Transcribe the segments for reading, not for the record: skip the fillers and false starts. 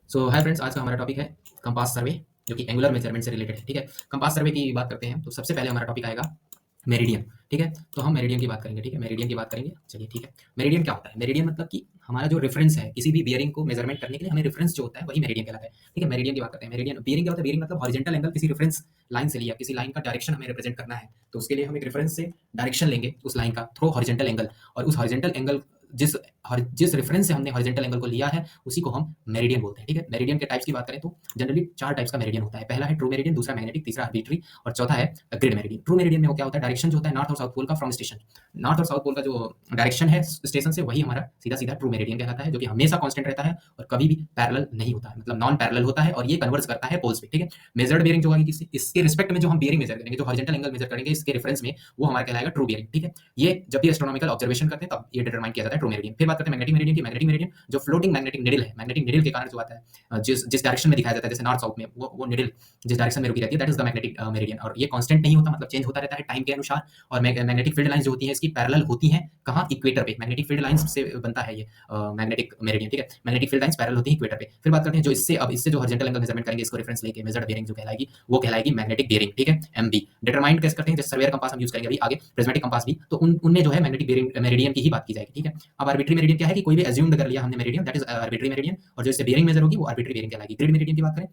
सो hi friends, आज का हमारा टॉपिक है कंपास सर्वे, जो कि एंगुलर मेजरमेंट से रिलेटेड है। ठीक है, कंपास सर्वे की बात करते हैं तो सबसे पहले हमारा टॉपिक आएगा मेरिडियन। ठीक है, तो हम मेरिडियन की बात करेंगे। ठीक है, मेरिडियन की बात करेंगे। चलिए ठीक है, मेरिडियन क्या होता है? मेरिडियन मतलब कि हमारा जो रेफरेंस है किसी भी बियरिंग को मेजरमेंट करने के लिए, हमें रेफरेंस जो होता है वही मेरिडियन कहलाता है। ठीक है, मेरिडियन की बात करते हैं। मेरिडियन बियरिंग क्या होता है? बियरिंग मतलब हॉरिजॉन्टल एंगल किसी रेफरेंस लाइन से लिया, किसी लाइन का डायरेक्शन हमें रिप्रेजेंट करना है, तो उसके लिए हम एक रेफरेंस से डायरेक्शन लेंगे उस लाइन का थ्रू हॉरिजॉन्टल एंगल, और उस हॉरिजॉन्टल एंगल जिस जिस रेफरेंस से हमने हॉरिजॉन्टल एंगल को लिया है उसी को हम मेरिडियन बोलते हैं। ठीक है, मेरिडियन के टाइप्स की बात करें तो जनरली 4 टाइप्स का मेरिडियन होता है। पहला है ट्रू मेरिडियन, दूसरा मैग्नेटिक, तीसरा आर्बिट्री और चौथा है ग्रिड मेरिडियन। ट्रू मेरिडियन में वो क्या होता है? डायरेक्शन जो होता है नॉर्थ और साउथ पोल का फ्रॉम स्टेशन, नॉर्थ और साउथ पोल का जो डायरेक्शन है स्टेशन से, वही हमारा सीधा सीधा ट्रू मेरिडियन कहलाता है, जो कि हमेशा कांस्टेंट रहता है और कभी भी पैरेलल नहीं होता है, मतलब नॉन पैरेलल होता है, और ये कन्वर्स करता है पोल्स पे। ठीक है, मेजर्ड बियरिंग जो होगी इसके रिस्पेक्ट में जो हम बियरिंग मेजर करेंगे, जो हॉरिजॉन्टल एंगल मेजर करेंगे इसके रेफरेंस में, वो हमारा कहलाएगा ट्रू बियरिंग। ठीक है, ये जब भी एस्ट्रोनॉमिकल ऑब्जर्वेशन करते हैं तब ये डिटरमाइन किया जाता है ट्रू मेरिडियन। फिर बात करते हैं मैग्नेटिक मेरिडियन की। मैग्नेटिक मेरिडियन जो फ्लोटिंग मैग्नेटिक निडल है, मैग्नेटिक निडल के कारण जो आता है, जिस जिस डायरेक्शन में दिखाया जाता है, जैसे नॉर्थ साउथ में, वो निडल जिस डायरेक्शन में रुकी रहती है, that is the magnetic meridian. और ये कांस्टेंट नहीं होता, मतलब चेंज होता रहता है टाइम के अनुसार। और मैग्नेटिक फील्ड लाइंस जो होती हैं इसकी पैरेलल होती हैं कहाँ? इक्वेटर पे। मैग्नेटिक फील्ड लाइंस से बनता है ये मैग्नेटिक मेरिडियन। ठीक है, मैग्नेटिक फील्ड लाइंस पैरेलल होती है इक्वेटर पे। फिर बात करते हैं जो इससे जो हॉरिजॉन्टल एंगल मेजरमेंट करेंगे, इसको रेफरेंस लेके मेजर्ड बियरिंग जो कहलाएगी वो कहलाएगी मैग्नेटिक बियरिंग। ठीक है, एमबी डिटरमाइन कैसे करते हैं? जैसे सर्वेयर कंपास हम यूज करेंगे अभी आगे, प्रिज्मेटिक कंपास भी, तो उनमें जो है मैग्नेटिक बियरिंग मेरिडियन की ही बात की जाएगी। ठीक है, अब आर्बिट्री मेरिडियन क्या है कि कोई भी एज्यूम्ड कर लिया हमने meridian, that is arbitrary meridian, और जो इससे बियरिंग मेजर होगी वो आर्बिट्री बियरिंग कहलाएगी। ग्रिड मेरिडियन की बात करें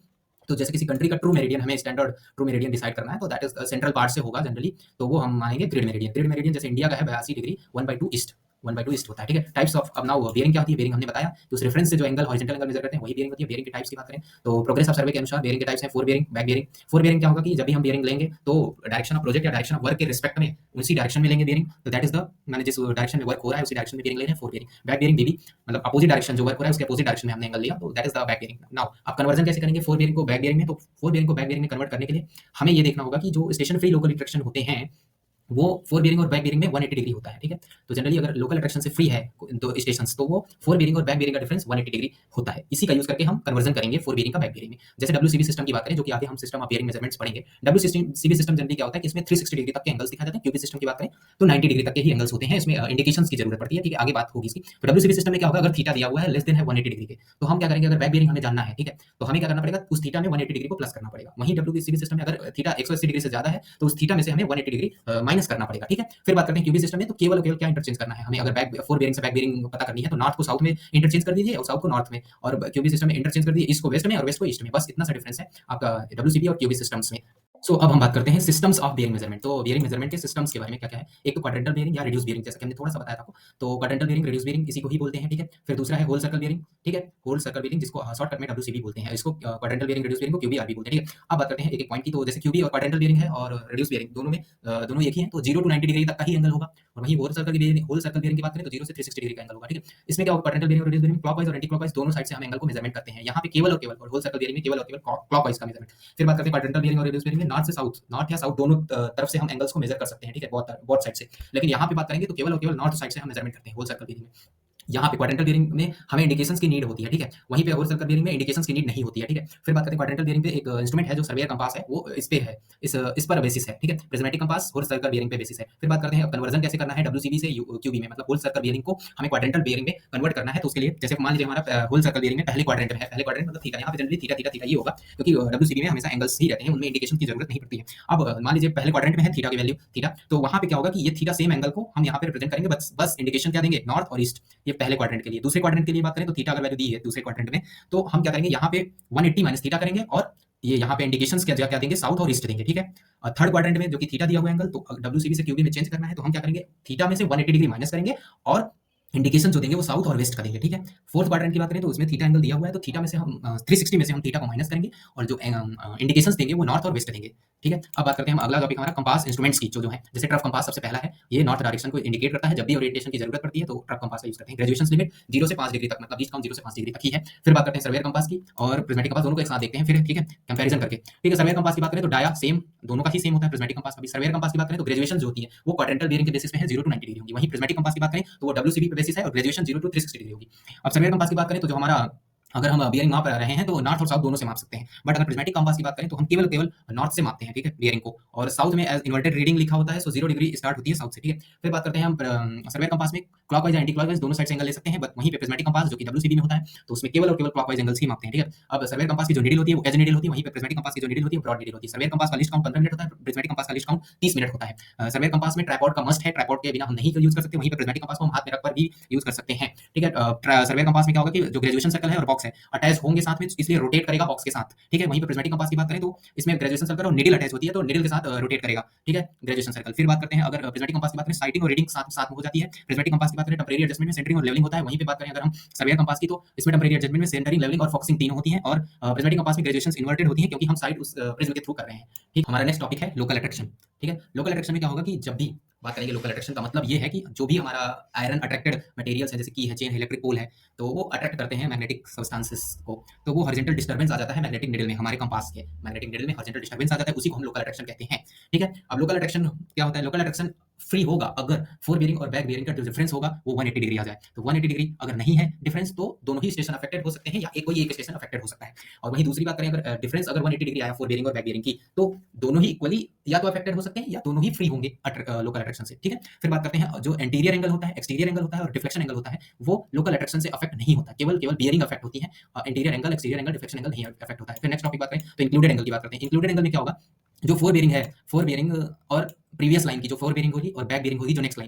तो जैसे किसी कंट्री का ट्रू मेरिडियन, हमें स्टैंडर्ड ट्रू मेरिडियन डिसाइड करना है तो दैट इज सेंट्रल पार्ट से होगा जनरली, तो वो हम मानेंगे ग्रिड मेरिडियन। ग्रिड मेरिडियन जैसे इंडिया का है 82 डिग्री 1/2 ईस्ट, 1/2 ईस्ट होता है। ठीक है, टाइप्स ऑफ, अब नाउ बियरिंग क्या होती है? बियरिंग हमने बताया कि उस रेफरेंस से जो एंगल हॉरिजॉन्टल एंगल मेजर करते हैं वही बियरिंग होती है। बियरिंग के टाइप्स की बात करें तो प्रोग्रेस ऑफ सर्वे के अनुसार बियरिंग के टाइप्स हैं four bearing, back bearing. Four bearing क्या होगा कि जब भी हम बियरिंग लेंगे तो डायरेक्शन ऑफ प्रोजेक्ट या डायरेक्शन ऑफ वर्क के रिस्पेक्ट में उसी डायरेक्शन में लेंगे बियरिंग, तो दैट इज द, मैंने जिस डायरेक्शन में वर्क हो रहा है उसी डायरेक्शन में बियरिंग ले रहे हैं, फोर बियरिंग। बैक बियरिंग बीबी मतलब अपोजिट डायरेक्शन जो वर्क हो रहा है उसके अपोजिट डायरेक्शन में हमने एंगल लिया, तो that is the back bearing. Now आप कन्वर्जन कैसे करेंगे फोर बियरिंग को बैक बियरिंग में? तो फोर बियरिंग को बैक बियरिंग में कन्वर्ट करने के लिए हमें ये देखना होगा कि जो स्टेशन फ्री लोकल रिफ्लेक्शन होते हैं वो फोर बियरिंग और बैक बियरिंग में 180 डिग्री होता है। ठीक है, तो जनरली अगर लोकल अट्रैक्शन से फ्री है दो स्टेशन, तो वो फोर बियरिंग और बैक बियरिंग का डिफरेंस 180 डिग्री होता है। इसी का यूज करके हम कन्वर्जन करेंगे फोर बियरिंग का बैक बियरिंग में। जैसे डब्ल्यूसीबी सिस्टम की बात करें, जो कि आगे हम सिस्टम ऑफ बियरिंग मेजरमेंट्स पढ़ेंगे। डब्ल्यूसीबी सिस्टम जनरली क्या होता है कि इसमें 360 डिग्री तक के एंगल्स दिखाए जाते हैं। क्यूबी सिस्टम की बात करें तो 90 डिग्री तक के ही एंगल्स होते हैं, इसमें इंडिकेशंस की जरूरत पड़ती है। ठीक है, आगे बात होगी इसकी। तो डब्ल्यूसीबी सिस्टम में क्या होगा? अगर थीटा दिया हुआ है लेस देन है 180 डिग्री के, तो हम क्या करेंगे? अगर बैक बियरिंग हमें जानना है, ठीक है, तो हमें क्या करना पड़ेगा? उस थीटा में 180 डिग्री को प्लस करना पड़ेगा। वहीं डब्ल्यूसीबी सिस्टम में अगर थीटा 180 डिग्री से ज्यादा है तो उस थीटा में से हमें 180 डिग्री माइनस करना पड़ेगा। ठीक है, फिर बात करते हैं क्यूबी सिस्टम में, तो केवल और केवल क्या इंटरचेंज करना है हमें? अगर बैक फोर बियरिंग से बैक बियरिंग पता करनी है तो नॉर्थ को साउथ में इंटरचेंज कर दीजिए और साउथ को नॉर्थ में, और क्यूबी सिस्टम में इंटरचेंज कर दीजिए ईस्ट को वेस्ट में और वेस्ट को ईस्ट में। बस इतना सा डिफरेंस है आपका डब्ल्यूसीबी और क्यूबी सिस्टम्स में। सो अब हम बात करते हैं सिस्टम्स ऑफ बियरिंग मेजरमेंट। तो बियरिंग मेजरमेंट के सिस्टम्स के बारे में क्या क्या है? एक तो क्वाड्रेंटल बियरिंग या रिड्यूस बियरिंग, जैसे कि हमने थोड़ा सा बताया था आपको, तो क्वाड्रेंटल बियरिंग, रिड्यूस बियरिंग इसी को ही बोलते हैं। ठीक है, फिर दूसरा है होल सर्कल बियरिंग। ठीक है, होल सर्कल बियरिंग जिसको शॉर्टकट में डब्ल्यूसीबी बोलते हैं, इसको क्वाड्रेंटल बियरिंग, रिड्यूस बियरिंग को क्यूबीआरबी बोलते हैं। ठीक है, अब बात करते हैं एक एक पॉइंट की। तो जैसे क्यूबी और क्वाड्रेंटल बियरिंग है और रिड्यूस बियरिंग दोनों में दोनों एक ही है, तो 0 to 90 डिग्री तक का ही एंगल होगा। और वहीं होल सर्कल बियरिंग की बात करें तो 0 से 360 डिग्री का एंगल होगा। ठीक है, इसमें क्या होगा? क्वाड्रेंटल बियरिंग और रिड्यूस बियरिंग क्लॉकवाइज और एंटी क्लॉकवाइज दोनों साइड से हम एंगल को मेजरमेंट करते हैं। यहाँ पे केवल और केवल, और होल सर्कल बियरिंग में केवल और केवल क्लॉकवाइज का मेजरमेंट। फिर बात करते हैं क्वाड्रेंटल बियरिंग और रिड्यूस बियरिंग में नॉर्थ से साउथ, नॉर्थ या साउथ दोनों तरफ से हम एंगल्स को मेजर कर सकते हैं। ठीक है, बहुत साइड से। लेकिन यहाँ पे बात करेंगे तो केवल और केवल नॉर्थ साइड से हम मेजरमेंट करते हैं होल सर्कल बियरिंग में। यहाँ पे क्वाड्रेंटल बियरिंग में हमें इंडिकेशंस की नीड होती है। ठीक है, वहीं पे होल सर्कल बियरिंग में इंडिकेशंस की नीड नहीं होती है। ठीक है, फिर बात करते हैं क्वाड्रेंटल बियरिंग पे एक इंस्ट्रूमेंट है जो सर्वेयर कंपास है, वो इस पे है, इस पर बेसिस है। ठीक है, prismatic compass whole circle bearing पे बेसिस है। फिर बात करते हैं अब कन्वर्जन कैसे करना है डब्ल्यूसीबी से क्यूबी में, मतलब होल सर्कल बियरिंग को हमें क्वाड्रेंटल बियरिंग में कन्वर्ट करना है। तो उसके लिए जैसे मान लीजिए हमारा होल सर्कल बियरिंग में पहले क्वाड्रेंट में है, पहले क्वाड्रेंट मतलब थीटा, यहाँ पे जनरली थीटा थीटा थीटा ही होगा क्योंकि डब्ल्यूसीबी में हमेशा एंगल्स ही रहते हैं, उनमें इंडिकेशन की जरूरत नहीं पड़ती है। अब मान लीजिए पहले क्वाड्रेंट में है थीटा की वैल्यू थीटा, तो वहाँ पे क्या होगा कि ये थीटा सेम एंगल को हम यहाँ पे रिप्रेजेंट करेंगे, बस इंडिकेशन क्या देंगे? नॉर्थ और ईस्ट, ये पहले क्वाड्रेंट के लिए। दूसरे क्वाड्रेंट के लिए बात करें तो थीटा अगर वैल्यू दी है दूसरे क्वाड्रेंट में, तो हम क्या करेंगे? यहाँ पे 180 माइनस थीटा करेंगे और ये यहाँ पे इंडिकेशंस क्या क्या देंगे? साउथ और ईस्ट देंगे। ठीक है, और थर्ड क्वाड्रेंट में जो कि थीटा दिया हुआ एंगल, तो डब्ल्यूसीबी से क्यूबी में चेंज करना है तो हम क्या करेंगे? थीटा में से 180 डिग्री माइनस करेंगे और इंडिकेशन जो देंगे वो साउथ और वेस्ट का देंगे। ठीक है, फोर्थ क्वाड्रेंट की बात करें तो उसमें थीटा एंगल दिया हुआ है, तो थीटा में से हम 360 में से हम थीटा को माइनस करेंगे और जो इंडिकेशंस देंगे वो नॉर्थ और वेस्ट देंगे। ठीक है, अब बात करते हैं हम अगला टॉपिक हमारा कंपास इंस्ट्रूमेंट्स की, जो है जैसे ट्रफ कंपास सबसे पहला है, ये नॉर्थ डायरेक्शन को इंडिकेट करता है। जब भी ओरिएंटेशन की जरूरत पड़ती है तो ट्रफ कंपास का यूज करते हैं। ग्रेजुएशन लिमिट 0 से 5 डिग्री तक, मतलब लीस्ट काउंट 0 से 5 डिग्री तक ही है। फिर बात करते हैं सर्वेयर कंपास की और प्रिज्मेटिक कंपास, दोनों को एक साथ देखते हैं फिर। ठीक है, कंपैरिजन करके। ठीक है, सर्वेयर कंपास की बात करें तो डाया सेम, दोनों का ही सेम होता है, प्रिज्मेटिक कंपास का भी। सर्वेयर कंपास की बात करें तो ग्रेजुएशन जो होती है वो क्वाड्रेंटल बियरिंग के बेसिस पे है, 0 to 90 डिग्री होगी। वहीं प्रिज्मेटिक कंपास की बात करें तो वो डब्ल्यूसीबी पे बेसिस है और ग्रेजुएशन 0 to 360 डिग्री होगी। अब सर्वेयर कंपास की बात करें तो जो हमारा अगर हम बियरिंग माप रहे हैं तो नॉर्थ और साउथ दोनों से माप सकते हैं, बट अगर प्रिज्मेटिक कंपास की बात करें तो हम केवल केवल नॉर्थ से मापते हैं, ठीक है, बियरिंग को, और साउथ में एज इन्वर्टेड रीडिंग लिखा होता है, सो 0 डिग्री स्टार्ट होती है साउथ से, ठीक है। फिर बात करते हैं हम सर्वेयर कंपास में क्लॉकवाइज या एंटी क्लॉकवाइज दोनों साइड से एंगल ले सकते हैं, बट वहीं पे प्रिज्मेटिक कंपास जो कि WCB में होता है तो उसमें केवल और केवल क्लॉकवाइज एंगल्स ही मापते हैं, ठीक है। अब सर्वेयर कंपास की जो नीडल होती है वो एज नीडल होती है, वहीं पे प्रिज्मेटिक कंपास की जो नीडल होती है ब्रॉड नीडल होती है। सर्वेयर कंपास का लिस्ट काउंट 15 मिनट होता है, प्रिज्मेटिक कंपास का लिस्ट काउंट 30 मिनट होता है। सर्वेयर कंपास में ट्राइपॉड का मस्ट है, ट्राइपॉड के बिना हम नहीं यूज कर सकते, वहीं पे प्रिज्मेटिक कंपास को हम हाथ में रखकर भी यूज कर सकते हैं, ठीक है। सर्वेयर कंपास में क्या होगा कि जो ग्रेजुएशन सर्कल है और बॉक्स है अटैच होंगे साथ में, इसलिए रोटेट करेगा बॉक्स के साथ, ठीक है। वहीं पे प्रिज्मेटिक कंपास की बात करें तो इसमें ग्रेजुएशन सर्कल और निडल अटैच होती है, तो निडल के साथ रोटेट करेगा, ठीक है, ग्रेजुएशन सर्कल। फिर बात करते हैं अगर प्रिज्मेटिक कंपास की बात करें साइटिंग और रीडिंग साथ साथ में हो जाती है। प्रिज्मेटिक कंपास की बात करें टेम्परेरी एडजस्टमेंट में सेंटरिंग और लेवलिंग होता है, वहीं पे बात करें अगर हम सर्वेयर कंपास की तो इसमें टेम्परेरी एडजस्टमेंट में सेंटरिंग, लेवलिंग और फोकसिंग तीनों होती हैं, और प्रिज्मेटिक कंपास में ग्रेजुएशन इन्वर्टेड होती है क्योंकि हम साइड उस प्रिज्म के थ्रू कर रहे हैं, ठीक। हमारा नेक्स्ट टॉपिक है लोकल अट्रैक्शन, ठीक है। लोकल अट्रैक्शन में क्या होगा कि जब भी बात करेंगे लोकल अट्रैक्शन का मतलब ये है कि जो भी हमारा आयरन अट्रैक्टेड मटेरियल्स है, जैसे की है, चेन है, इलेक्ट्रिक पोल है, तो वो अट्रैक्ट करते हैं मैग्नेटिक सब्सटेंसेस को, तो वो हॉरिजॉन्टल डिस्टर्बेंस आ जाता है मैग्नेटिक निडल में, हमारे कंपास के मैग्नेटिक निडल में हॉरिजॉन्टल डिस्टर्बेंस आ जाता है, उसी को हम लोकल अट्रैक्शन कहते हैं, ठीक है। अब लोकल अट्रैक्शन क्या होता है? लोकल अट्रैक्शन फ्री होगा अगर फोर बेरिंग और बैक बेरिंग का जो डिफरेंस होगा वो 180 डिग्री आ जाए, तो 180 डिग्री अगर नहीं है डिफरेंस तो दोनों ही स्टेशन अफेक्टेड हो सकते हैं, या कोई एक स्टेशन अफेक्टेड हो सकता है। और वहीं दूसरी बात करें अगर डिफरेंस अगर 180 डिग्री आया फोर बेरिंग और बैक बेरिंग की, तो दोनों ही इक्वली या तो अफेक्टेड हो सकते हैं या दोनों ही फ्री होंगे लोकल अट्रैक्शन से, ठीक है। फिर बात करते हैं जो एंटीरियर एंगल होता है, एक्सटीरियर एंगल होता है और डिफ्लेक्शन एंगल होता है, वो लोकल अट्रैक्शन से अफेक्ट नहीं होता, केवल केवल बियरिंग अफेक्ट होती है, anterior angle, exterior angle, deflection angle नहीं अफेक्ट होता है। फिर नेक्स्ट टॉपिक बात करें तो इंक्लूडेड एंगल की बात करते हैं। इंक्लूडेड एंगल में क्या होगा, जो फोर बेरिंग है, फोर बेरिंग और प्रीवियस लाइन की जो फोर बेरिंग होगी और बैक बेरिंग होगी जो नेक्स्ट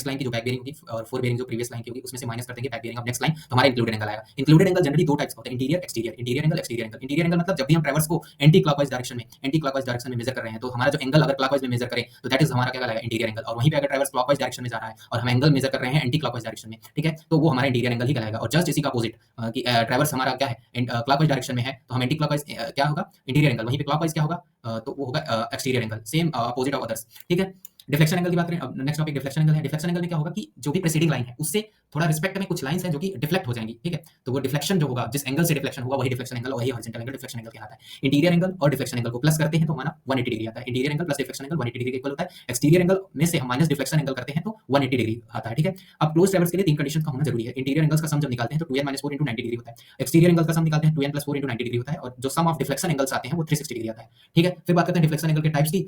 लाइन की जो बैक बेरिंग होगी, और फोर बेरिंग जो प्रीवियस लाइन की होगी उसमें से माइनस कर देंगे back bearing of next line, तो हमारा इंक्लूडेड एंगल आएगा। इंक्लूडेड एंगल जनरली दो टाइप्स होते हैं, interior exterior. Interior angle, exterior angle. Interior angle मतलब जब भी हम ट्रैवर्स को एंटी क्लॉकवाइज डायरेक्शन में मेजर कर रहे हैं, तो हमारा जो एंगल अगर क्लॉकवाइज में मेजर करें तो दैट इज हमारा क्या कहलाएगा, इंटीरियर एंगल। और वहीं पे अगर ट्रैवर्स क्लॉकवाइज डायरेक्शन में जा रहा है और हम एंगल मेजर कर रहे हैं एंटी क्लॉकवाइज डायरेक्शन में, ठीक है, तो वो हमारा इंटीरियर एंगल ही कहलाएगा। और जस्ट इसी का अपोजिट कि ट्रैवर्स हमारा क्या है, क्लॉकवाइज डायरेक्शन में है, तो हम एंटी क्लॉकवाइज क्या होगा, इंटीरियर एंगल। वहीं पे क्लॉकवाइज क्या होगा, तो वो होगा exterior angle, same opposite of others, ठीक है। डिफ्लेक्शन एंगल की बात करें, अब नेक्स्ट टॉपिक डिफ्लेक्शन एंगल है। डिफ्लेक्शन एंगल में क्या होगा कि जो भी प्रीसीडिंग लाइन है उससे थोड़ा रिस्पेक्ट में कुछ लाइंस हैं जो कि डिफ्लेक्ट हो जाएंगी, ठीक है, तो वो डिफ्लेक्शन जो होगा, जिस एंगल से डिफ्लेक्शन होगा वही डिफ्लेक्शन एंगल, वही हॉरिजॉन्टल एंगल डिफ्लेक्शन एंगल कहलाता है। इंटीरियर एंगल और डिफ्लेक्शन एंगल को प्लस करते हैं तो हमारा 180 डिग्री आता है। Interior angle plus deflection angle 180 degree के इक्वल होता है। एक्सटीरियर एंगल में से हम माइनस डिफ्लेक्शन एंगल करते हैं तो 180 डिग्री आता है, ठीक है। अब क्लोज ट्रैवर्स के लिए तीन कंडीशन का होना जरूरी है। इंटीरियर एंगल्स का सम जब निकालते हैं तो 2n - 4 * 90 डिग्री होता है। एक्सटीरियर एंगल का सम निकालते हैं 2n + 4 * 90 डिग्री होता है, और जो सम ऑफ डिफ्लेक्शन एंगल्स आते हैं वो 360 डिग्री आता है, ठीक है। फिर बात करते हैं डिफ्लेक्शन एंगल के टाइप्स की,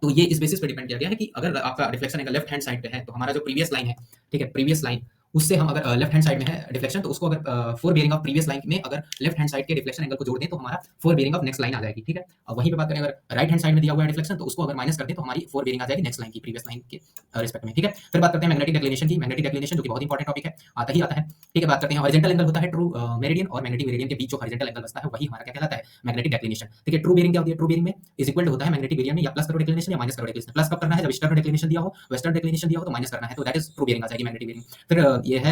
तो ये इस बेसिस पे डिपेंड किया गया है कि अगर आपका deflection angle left hand side पे है तो हमारा जो प्रीवियस लाइन है, ठीक है, प्रीवियस लाइन उससे हम अगर लेफ्ट हैंड साइड में है डिफ्लेक्शन, तो उसको अगर fore bearing of previous line में अगर लेफ्ट हैंड साइड के डिफ्लेक्शन एंगल को जोड़ दें तो हमारा fore bearing of next line आ जाएगी, ठीक है। और वहीं पे बात करें अगर राइट हैंड साइड में दिया हुआ है डिफ्लेक्शन, तो उसको अगर माइनस कर दें तो हमारी फोर बेरिंग आ जाएगी नेक्स्ट लाइन की, प्रीवियस लाइन के रिस्पेक्ट में, ठीक है। फिर बात करते हैं मैग्नेटिक डिक्लिनेशन की। मैग्नेटिक डिक्लिनेशन जो कि बहुत इंपॉर्टेंट टॉपिक है, आता है, ठीक है। बात करते हैं हॉरिजॉन्टल एंगल होता है ट्रू मेरिडियन और मैग्नेटिक मेरिडियन के बीच जो हॉरिजॉन्टल एंगल बचता है वही हमारा क्या कहलाता है, मैग्नेटिक डिक्लिनेशन, ठीक है। ट्रू बेरिंग क्या होती है, ट्रू बेरिंग में इज इक्वल होता है मैग्नेटिक मेरिडियन में या प्लस करो डिक्लिनेशन या माइनस करो डिक्लिनेशन। प्लस कब करना है, जब ईस्टर्न डिक्लिनेशन दिया हो, वेस्टर्न डिक्लिनेशन दिया हो तो माइनस करना है, तो दैट इज ट्रू बेरिंग आ जाएगी मैग्नेटिक बेरिंग। फिर ये है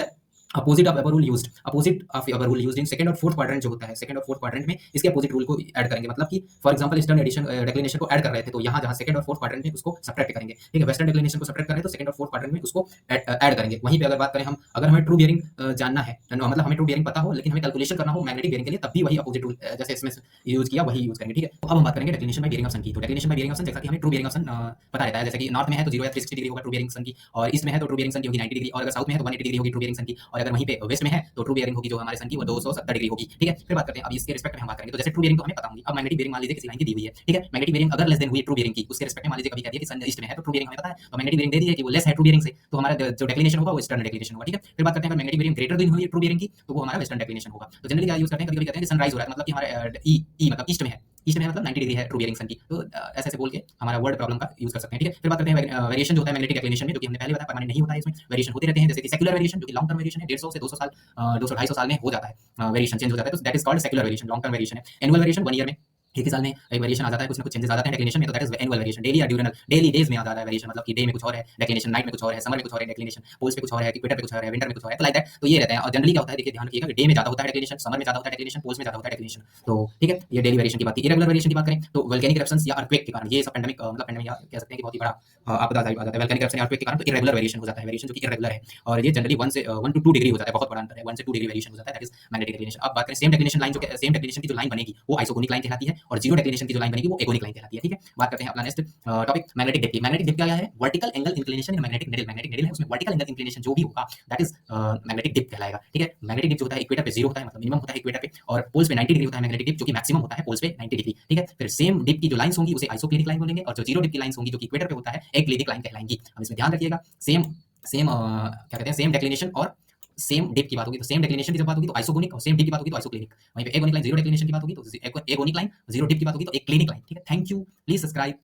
opposite of weber rule used. Opposite of weber rule used in second और फोर्थ क्वाड्रेंट जो होता है, सेकंड और फोर्थ क्वाड्रेंट में इसके अपोजिट रूल को ऐड करेंगे, मतलब कि for example eastern addition declination को ऐड कर रहे थे तो यहाँ जहाँ सेकंड और फोर्थ क्वाड्रेंट में उसको सब्ट्रैक्ट करेंगे, ठीक है। वेस्टर्न डिक्लिनेशन को सब्ट्रैक्ट करें तो सेकंड और फोर्थ क्वाड्रेंट में उसको ऐड करेंगे। वहीं पे अगर बात करें हम, अगर हमें ट्रू बियरिंग जानना है, मतलब हमें ट्रू बियरिंग पता हो लेकिन हमें कैलकुलेशन करना हो मैग्नेटिक बियरिंग के लिए, तब भी वही अपोजिट रूल जैसे इसमें यूज किया वही यूज करेंगे, ठीक है। तो अब हम बात करेंगे डिक्लिनेशन बाय बियरिंग ऑप्शन की। तो डिक्लिनेशन बाय बियरिंग ऑप्शन जैसा कि हमें ट्रू बियरिंग ऑप्शन पता रहता है, जैसे कि नॉर्थ में है तो 0 या 360 डिग्री होगा ट्रू बियरिंग ऑप्शन की, और ईस्ट में है तो ट्रू बियरिंग ऑप्शन की होगी 90 डिग्री, और अगर साउथ में है तो 180 डिग्री होगी ट्रू बियरिंग ऑप्शन की, और अगर वहीं पे वेस्ट में है तो ट्रू बियरिंग होगी जो हमारे सन की वो 270 डिग्री होगी, ठीक है। फिर बात करते हैं अब इसके रिस्पेक्ट में हम बात करेंगे, तो जैसे ट्रू बियरिंग तो हमें पता होगी। अब मैग्नेटिक बियरिंग मान लीजिए किसी लाइन की दी हुई है, ठीक है। मैग्नेटिक बियरिंग अगर लेस देन हुई है ट्रू बियरिंग की, उसके रिस्पेक्ट में मान लीजिए कभी कह दिया कि सन ईस्ट में है तो ट्रू बियरिंग हमें पता है, तो मैग्नेटिक बियरिंग दे दी है कि वो लेस है ट्रू बियरिंग से, तो हमारा जो डिक्लिनेशन होगा वो ईस्टर्न डिक्लिनेशन होगा, ठीक है। फिर बात करते हैं अगर मैग्नेटिक बियरिंग ग्रेटर देन हुई है ट्रू बियरिंग की तो वो हमारा वेस्टर्न डिक्लिनेशन होगा। तो जनरली क्या यूज करते हैं, कभी-कभी कहते हैं कि सनराइज हो रहा है मतलब कि हमारा ई मतलब ईस्ट में है, ईस्ट में मतलब 90 डिग्री है ट्रू बियरिंग सन की, तो ऐसे ऐसे बोल के हमारा वर्ड प्रॉब्लम का यूज कर सकते हैं, ठीक है। फिर बात करते हैं वेरिएशन जो होता है मैग्नेटिक डिक्लिनेशन में, जो कि हमने पहले बताया परमानेंट नहीं होता है, इसमें वेरिएशन होते रहते हैं, जैसे कि सेक्युलर वेरिएशन जो कि लॉन्ग टर्म वेरिएशन है, 150 से 200 साल 200-250 साल में हो जाता है, वेरिएशन चेंज हो जाता है, तो that is called secular variation. Long term variation है। एनुअल वेरिएशन 1 ईयर में, एक ही साल में एक वेरिएशन आ जाता है, कुछ ना कुछ चेंजेस आ जाते हैं डिक्लिनेशन में, तो that is annual variation. Daily या ड्यूरेनल, डेली डेज में आ जाता है वेरिएशन, मतलब कि डे में कुछ और है डिक्लिनेशन, नाइट में कुछ और है, समर में कुछ और है डिक्लिनेशन, पोल्स पे कुछ और है, इक्वेटर पे कुछ और है, विंटर में कुछ और है, तो लाइक दैट। तो ये रहता है, और जनरली क्या होता है, देखिए ध्यान रखिएगा कि डे में ज्यादा होता है डिक्लिनेशन, समर में ज्यादा होता है डिक्लिनेशन, पोल्स में ज्यादा होता है डिक्लिनेशन, तो ठीक है। ये डेली वेरिएशन की बात की। इरेगुलर वेरिएशन की बात करें तो वोल्केनिक इरप्शंस या अर्थक्वेक के कारण, ये सब पैंडेमिक मतलब पैंडेमिक या कह सकते हैं कि बहुत ही बड़ा आपदा आ जाता है वोल्केनिक इरप्शन या अर्थक्वेक के कारण, तो इरेगुलर वेरिएशन हो जाता है, वेरिएशन जो कि इरेगुलर है, और ये जनरली 1 to 2 डिग्री हो जाता है, बहुत बड़ा अंतर है, 1 से 2 डिग्री वेरिएशन हो जाता है, दैट इज मैग्नेटिक डिक्लिनेशन। अब बात करें सेम डिक्लिनेशन लाइन, जो सेम डिक्लिनेशन की जो लाइन बनेगी वो आइसोकोनिक लाइन कहलाती है, और जीरो डिक्लिनेशन की जो लाइन बनेगी वो एगोनिक लाइन कहलाती है। ठीक है, बात करते हैं अपना नेक्स्ट टॉपिक मैग्नेटिक डिप की। मैग्नेटिक डिप क्या है? Vertical angle inclination in magnetic needle. Magnetic needle है, उसमें वर्टिकल एंगल इंक्लिनेशन जो भी होगा दैट इज मैग्नेटिक डिप कहलाएगा। ठीक है, मैग्नेटिक डिप जो होता है इक्वेटर पे 0 होता है, मतलब मिनिमम होता है इक्वेटर पे, और पोल्स पे 90 डिग्री होता है मैग्नेटिक डिप, जो कि मैक्सिमम होता है पोल्स पे 90 डिग्री। ठीक है, फिर सेम डिप की जो लाइंस होंगी उसे आइसोक्लिनिक लाइन बोलेंगे, और जो जीरो डिप की लाइंस होंगी जो कि इक्वेटर पे होता है एक्लिनिक लाइन कहलाएंगी। अब इसमें ध्यान रखिएगा, सेम सेम क्या कहते हैं, सेम डिक्लिनेशन और सेम डिप की बात होगी तो सेम डिक्लिनेशन की जब बात होगी तो आइसोगोनिक, और सेम डिप की बात होगी तो आइसोक्लिनिक। वहीं पे एगोनिक लाइन जीरो डिक्लिनेशन की बात होगी तो एगोनिक लाइन जीरो डिप की बात होगी तो एक क्लिनिक लाइन। ठीक है, थैंक यू, प्लीज सब्सक्राइब।